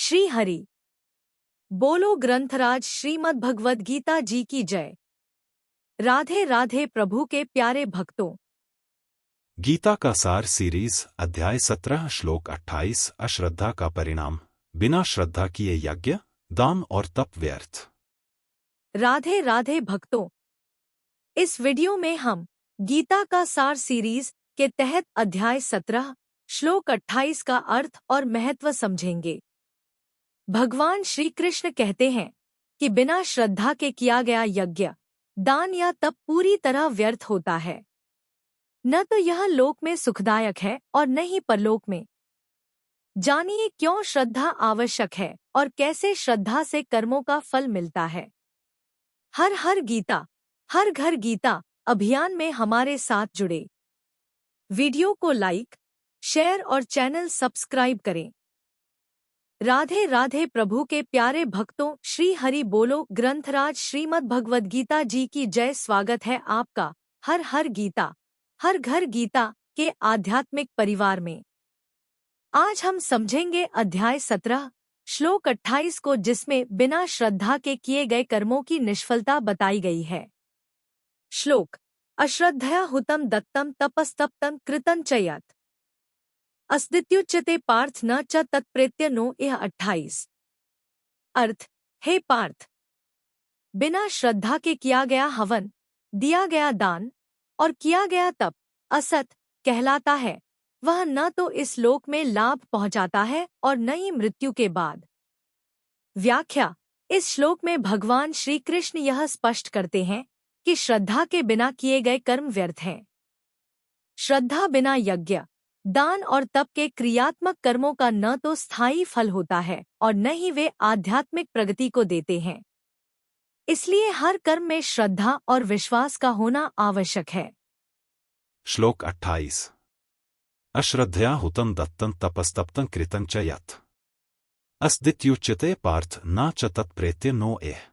श्री हरि बोलो ग्रंथराज श्रीमद् भगवद गीता जी की जय। राधे राधे प्रभु के प्यारे भक्तों। गीता का सार सीरीज अध्याय 17 श्लोक 28 अश्रद्धा का परिणाम। बिना श्रद्धा किए यज्ञ दान और तप व्यर्थ। राधे राधे भक्तों, इस वीडियो में हम गीता का सार सीरीज के तहत अध्याय 17 श्लोक 28 का अर्थ और महत्व समझेंगे। भगवान श्री कृष्ण कहते हैं कि बिना श्रद्धा के किया गया यज्ञ दान या तप पूरी तरह व्यर्थ होता है। न तो यह लोक में सुखदायक है और न ही परलोक में। जानिए क्यों श्रद्धा आवश्यक है और कैसे श्रद्धा से कर्मों का फल मिलता है। हर हर गीता हर घर गीता अभियान में हमारे साथ जुड़े। वीडियो को लाइक, शेयर और चैनल सब्सक्राइब करें। राधे राधे प्रभु के प्यारे भक्तों, श्री हरि बोलो ग्रंथराज श्रीमद् भगवद गीता जी की जय। स्वागत है आपका हर हर गीता हर घर गीता के आध्यात्मिक परिवार में। आज हम समझेंगे अध्याय 17 श्लोक 28 को, जिसमें बिना श्रद्धा के किए गए कर्मों की निष्फलता बताई गई है। श्लोक: अश्रद्धया हुतम दत्तम तपस्तप्तं कृतं च यत् अस्दित्युच्यते पार्थ न च तत्प्रेत्य नो। यह 28 अर्थ: हे पार्थ, बिना श्रद्धा के किया गया हवन, दिया गया दान और किया गया तप असत कहलाता है। वह न तो इस लोक में लाभ पहुंचाता है और न ही मृत्यु के बाद। व्याख्या: इस श्लोक में भगवान श्री कृष्ण यह स्पष्ट करते हैं कि श्रद्धा के बिना किए गए कर्म व्यर्थ हैं। श्रद्धा बिना यज्ञ, दान और तप के क्रियात्मक कर्मों का न तो स्थायी फल होता है और न ही वे आध्यात्मिक प्रगति को देते हैं। इसलिए हर कर्म में श्रद्धा और विश्वास का होना आवश्यक है। श्लोक 28 अश्रद्धया हुतं दत्तं तपस्तप्तं कृतं च यत् अस्दित्युच्यते पार्थ न च तत्प्रेत्य नो। एह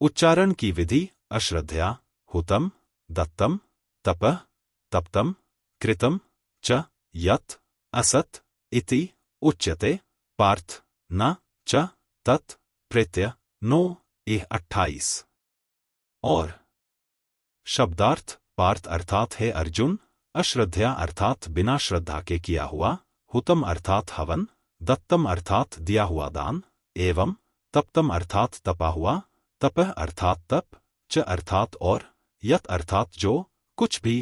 उच्चारण की विधि: अश्रद्धया हुतं दत्तं तपः तप्तं कृतं च यत् असत् इति उच्यते पार्थ न च तत् प्रेत्य नो। यह 28 और शब्दार्थ: पार्थ अर्थात है अर्जुन, अश्रद्धया अर्थात बिना श्रद्धा के किया हुआ, हुतम अर्थात हवन, दत्तम अर्थात दिया हुआ दान, एवं तप्तम अर्थात तपा हुआ, तपः अर्थात तप, च अर्थात और, यत् अर्थात जो कुछ भी,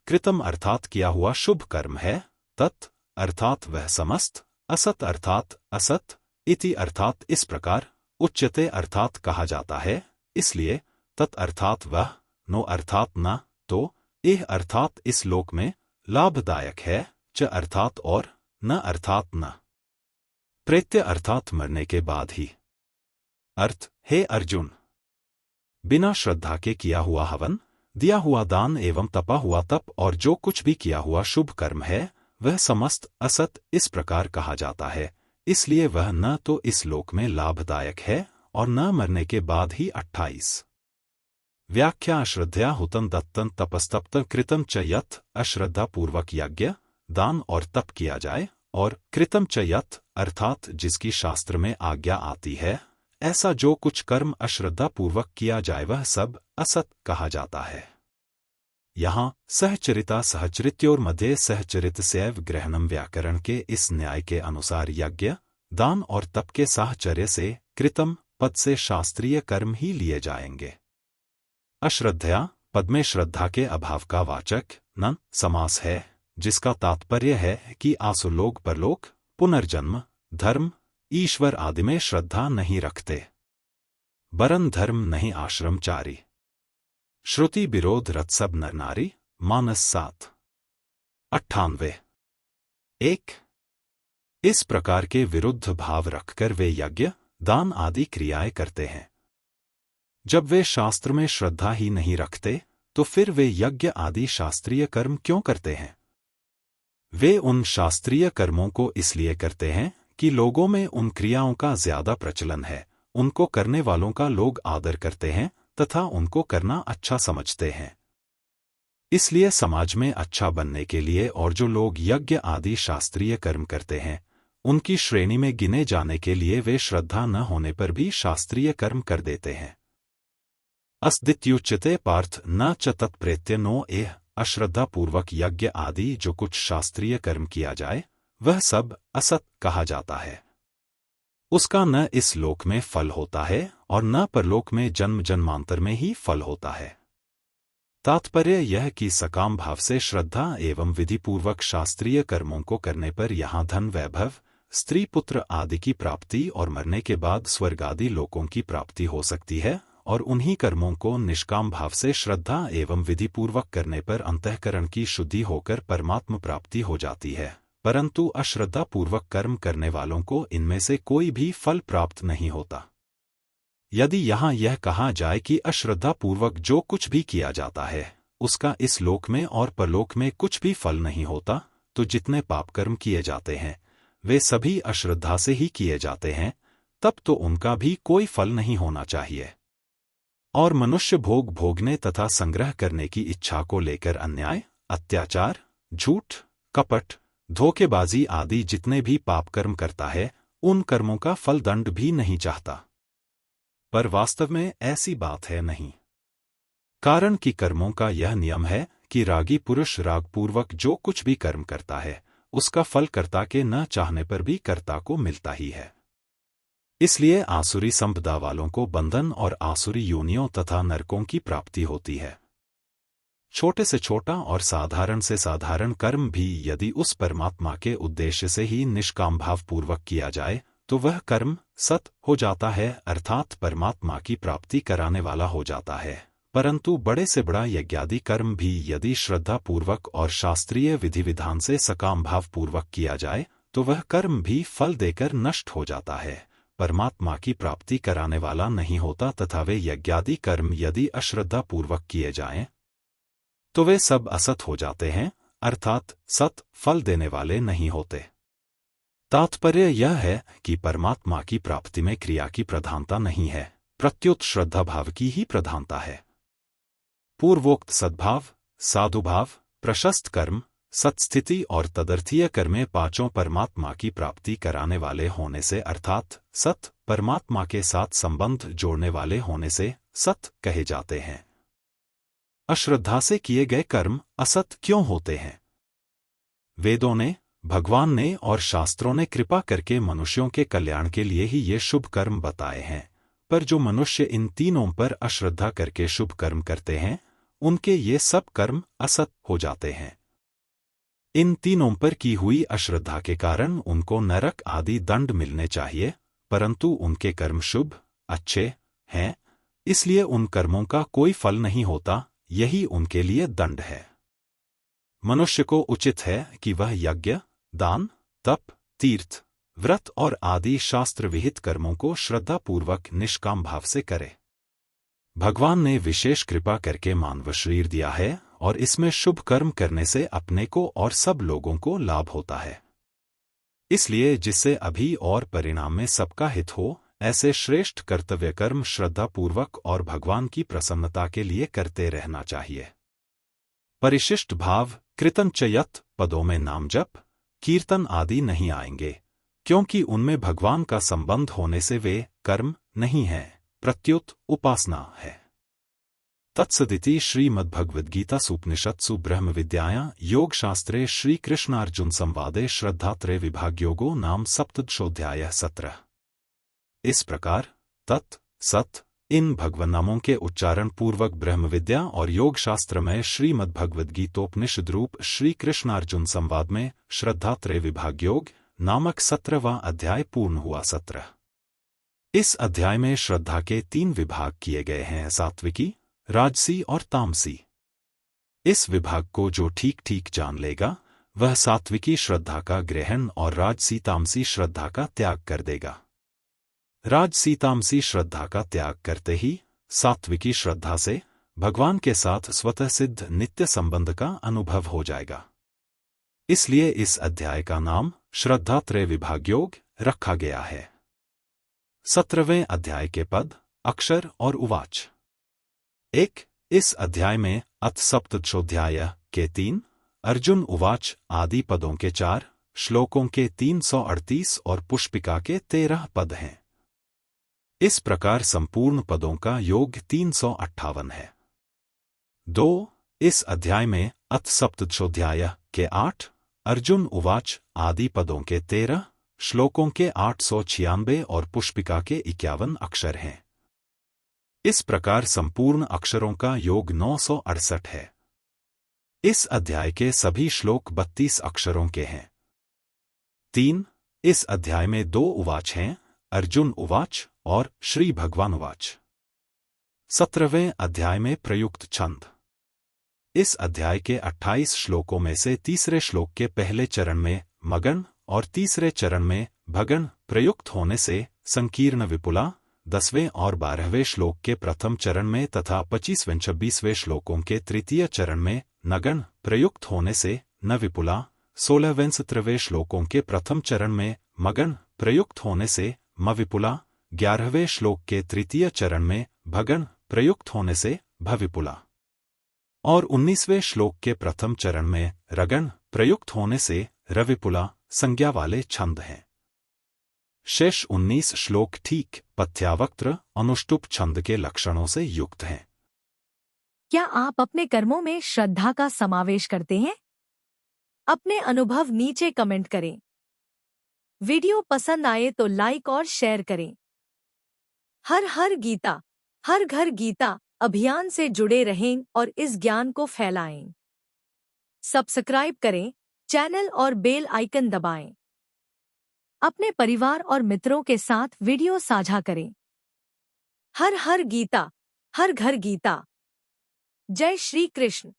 कृतम अर्थात किया हुआ शुभ कर्म है, तत् अर्थात वह समस्त, असत अर्थात असत, इति अर्थात इस प्रकार, उच्यते अर्थात कहा जाता है, इसलिए, तत् अर्थात वह, नो अर्थात न, तो, यह अर्थात इस लोक में लाभदायक है, च अर्थात और, न अर्थात न, प्रेत्य अर्थात मरने के बाद ही। अर्थ: हे अर्जुन, बिना श्रद्धा के किया हुआ हवन, दिया हुआ दान एवं तपा हुआ तप और जो कुछ भी किया हुआ शुभ कर्म है, वह समस्त असत इस प्रकार कहा जाता है, इसलिए वह न तो इस लोक में लाभदायक है और न मरने के बाद ही। 28 व्याख्या: अश्रद्धया हुतं दत्तं तपस्तप्तं कृतं च यत् अश्रद्धा पूर्वक यज्ञ, दान और तप किया जाए, और कृतं च यत् अर्थात जिसकी शास्त्र में आज्ञा आती है, ऐसा जो कुछ कर्म अश्रद्धा पूर्वक किया जाए वह सब असत कहा जाता है। यहाँ सहचरिता सहचरित्योर मध्ये सहचरित सैव ग्रहणम व्याकरण के इस न्याय के अनुसार यज्ञ, दान और तप के साहचर्य से कृतम पद से शास्त्रीय कर्म ही लिए जाएंगे। अश्रद्धया पद में श्रद्धा के अभाव का वाचक न समास है, जिसका तात्पर्य है कि आसुरलोक परलोक, पुनर्जन्म, धर्म, ईश्वर आदि में श्रद्धा नहीं रखते, वरन धर्म नहीं आश्रमचारी। श्रुति विरोध रत सब नर नारी। मानस 7 98 1 इस प्रकार के विरुद्ध भाव रखकर वे यज्ञ, दान आदि क्रियाएं करते हैं। जब वे शास्त्र में श्रद्धा ही नहीं रखते तो फिर वे यज्ञ आदि शास्त्रीय कर्म क्यों करते हैं? वे उन शास्त्रीय कर्मों को इसलिए करते हैं कि लोगों में उन क्रियाओं का ज्यादा प्रचलन है, उनको करने वालों का लोग आदर करते हैं तथा उनको करना अच्छा समझते हैं। इसलिए समाज में अच्छा बनने के लिए और जो लोग यज्ञ आदि शास्त्रीय कर्म करते हैं, उनकी श्रेणी में गिने जाने के लिए वे श्रद्धा न होने पर भी शास्त्रीय कर्म कर देते हैं। अस्दित्युच्यते पार्थ न च तत्प्रेत्य नो एह। अश्रद्धापूर्वक यज्ञ आदि जो कुछ शास्त्रीय कर्म किया जाए वह सब असत कहा जाता है। उसका न इस लोक में फल होता है और न परलोक में जन्म जन्मांतर में ही फल होता है। तात्पर्य यह कि सकाम भाव से श्रद्धा एवं विधिपूर्वक शास्त्रीय कर्मों को करने पर यहाँ धन वैभव, स्त्री पुत्र आदि की प्राप्ति और मरने के बाद स्वर्ग आदि लोकों की प्राप्ति हो सकती है, और उन्हीं कर्मों को निष्काम भाव से श्रद्धा एवं विधिपूर्वक करने पर अंतःकरण की शुद्धि होकर परमात्म प्राप्ति हो जाती है। परंतु अश्रद्धापूर्वक कर्म करने वालों को इनमें से कोई भी फल प्राप्त नहीं होता। यदि यहाँ यह कहा जाए कि अश्रद्धापूर्वक जो कुछ भी किया जाता है उसका इस लोक में और परलोक में कुछ भी फल नहीं होता, तो जितने पाप कर्म किए जाते हैं वे सभी अश्रद्धा से ही किए जाते हैं, तब तो उनका भी कोई फल नहीं होना चाहिए। और मनुष्य भोग भोगने तथा संग्रह करने की इच्छा को लेकर अन्याय, अत्याचार, झूठ, कपट, धोखेबाजी आदि जितने भी पाप कर्म करता है उन कर्मों का फल दंड भी नहीं चाहता। पर वास्तव में ऐसी बात है नहीं। कारण कि कर्मों का यह नियम है कि रागी पुरुष रागपूर्वक जो कुछ भी कर्म करता है उसका फल कर्ता के न चाहने पर भी कर्ता को मिलता ही है। इसलिए आसुरी संपदा वालों को बंधन और आसुरी योनियों तथा नरकों की प्राप्ति होती है। छोटे से छोटा और साधारण से साधारण कर्म भी यदि उस परमात्मा के उद्देश्य से ही निष्काम भाव पूर्वक किया जाए तो वह कर्म सत हो जाता है, अर्थात परमात्मा की प्राप्ति कराने वाला हो जाता है। परंतु बड़े से बड़ा यज्ञादि कर्म भी यदि श्रद्धा पूर्वक और शास्त्रीय विधि विधान से सकाम भाव पूर्वक किया जाए तो वह कर्म भी फल देकर नष्ट हो जाता है, परमात्मा की प्राप्ति कराने वाला नहीं होता। तथा वे यज्ञादि कर्म यदि अश्रद्धा पूर्वक किए जाएं तो वे सब असत हो जाते हैं, अर्थात सत फल देने वाले नहीं होते। तात्पर्य यह है कि परमात्मा की प्राप्ति में क्रिया की प्रधानता नहीं है, प्रत्युत श्रद्धा भाव की ही प्रधानता है। पूर्वोक्त सद्भाव, साधुभाव, प्रशस्त कर्म, सत्स्थिति और तदर्थीय कर्में पांचों परमात्मा की प्राप्ति कराने वाले होने से अर्थात सत परमात्मा के साथ संबंध जोड़ने वाले होने से सत कहे जाते हैं। अश्रद्धा से किए गए कर्म असत क्यों होते हैं? वेदों ने, भगवान ने और शास्त्रों ने कृपा करके मनुष्यों के कल्याण के लिए ही ये शुभ कर्म बताए हैं, पर जो मनुष्य इन तीनों पर अश्रद्धा करके शुभ कर्म करते हैं उनके ये सब कर्म असत हो जाते हैं। इन तीनों पर की हुई अश्रद्धा के कारण उनको नरक आदि दंड मिलने चाहिए, परंतु उनके कर्म शुभ अच्छे हैं, इसलिए उन कर्मों का कोई फल नहीं होता, यही उनके लिए दंड है। मनुष्य को उचित है कि वह यज्ञ, दान, तप, तीर्थ, व्रत और आदि शास्त्र विहित कर्मों को श्रद्धापूर्वक निष्काम भाव से करे। भगवान ने विशेष कृपा करके मानव शरीर दिया है और इसमें शुभ कर्म करने से अपने को और सब लोगों को लाभ होता है। इसलिए जिससे अभी और परिणाम में सबका हित हो, ऐसे श्रेष्ठ कर्तव्य कर्म श्रद्धापूर्वक और भगवान की प्रसन्नता के लिए करते रहना चाहिए। परिशिष्ट भाव, कृतंचयत पदों में नाम जप, कीर्तन आदि नहीं आएंगे, क्योंकि उनमें भगवान का संबंध होने से वे कर्म नहीं हैं, प्रत्युत उपासना है। तत्सदिति श्रीमद्भगवद्गीता उपनिषत्सु ब्रह्म विद्यायां योगशास्त्रे श्री कृष्णार्जुन संवादे श्रद्धात्रय विभागयोगो नाम सप्तदशोऽध्यायः 17। इस प्रकार तत् सत इन भगवान नामों के उच्चारण पूर्वक ब्रह्म विद्या और योग शास्त्र में श्रीमद्भगवद्गीतोपनिषद रूप श्री कृष्णार्जुन संवाद में श्रद्धात्रय विभाग योग नामक 17वां अध्याय पूर्ण हुआ। 17 इस अध्याय में श्रद्धा के 3 विभाग किए गए हैं, सात्विकी, राजसी और तामसी। इस विभाग को जो ठीक ठीक जान लेगा वह सात्विकी श्रद्धा का ग्रहण और राजसी तामसी श्रद्धा का त्याग कर देगा। राजसी तामसी श्रद्धा का त्याग करते ही सात्विकी श्रद्धा से भगवान के साथ स्वतः सिद्ध नित्य संबंध का अनुभव हो जाएगा। इसलिए इस अध्याय का नाम श्रद्धात्रय विभाग योग रखा गया है। 17वें अध्याय के पद, अक्षर और उवाच। 1 इस अध्याय में अथ सप्तदशोऽध्याय के 3, अर्जुन उवाच आदि पदों के 4 श्लोकों के 338 और पुष्पिका के 13 पद हैं। इस प्रकार संपूर्ण पदों का योग 358 है। 2. इस अध्याय में अथ सप्तदशोऽध्याय के 8, अर्जुन उवाच आदि पदों के 13, श्लोकों के 896 और पुष्पिका के 51 अक्षर हैं। इस प्रकार संपूर्ण अक्षरों का योग 968 है। इस अध्याय के सभी श्लोक 32 अक्षरों के हैं। 3. इस अध्याय में 2 उवाच हैं, अर्जुन उवाच और श्री भगवान उवाच। 17वें अध्याय में प्रयुक्त छंद। इस अध्याय के 28 श्लोकों में से तीसरे श्लोक के पहले चरण में मगन और तीसरे चरण में भगन प्रयुक्त होने से संकीर्ण विपुला, 10वें और 12वें श्लोक के प्रथम चरण में तथा 25वें-26वें श्लोकों के तृतीय चरण में नगन प्रयुक्त होने से न विपुला, 16वें-17वें श्लोकों के प्रथम चरण में मगन प्रयुक्त होने से म विपुला, 11वें श्लोक के तृतीय चरण में भगन प्रयुक्त होने से भविपुला और 19वें श्लोक के प्रथम चरण में रगन प्रयुक्त होने से रविपुला संज्ञा वाले छंद हैं। शेष 19 श्लोक ठीक पथ्यावक्त्र अनुष्टुप छंद के लक्षणों से युक्त हैं। क्या आप अपने कर्मों में श्रद्धा का समावेश करते हैं? अपने अनुभव नीचे कमेंट करें। वीडियो पसंद आए तो लाइक और शेयर करें। हर हर गीता, हर घर गीता अभियान से जुड़े रहें और इस ज्ञान को फैलाएं। सब्सक्राइब करें चैनल और बेल आइकन दबाएं। अपने परिवार और मित्रों के साथ वीडियो साझा करें। हर हर गीता, हर घर गीता। जय श्री कृष्ण।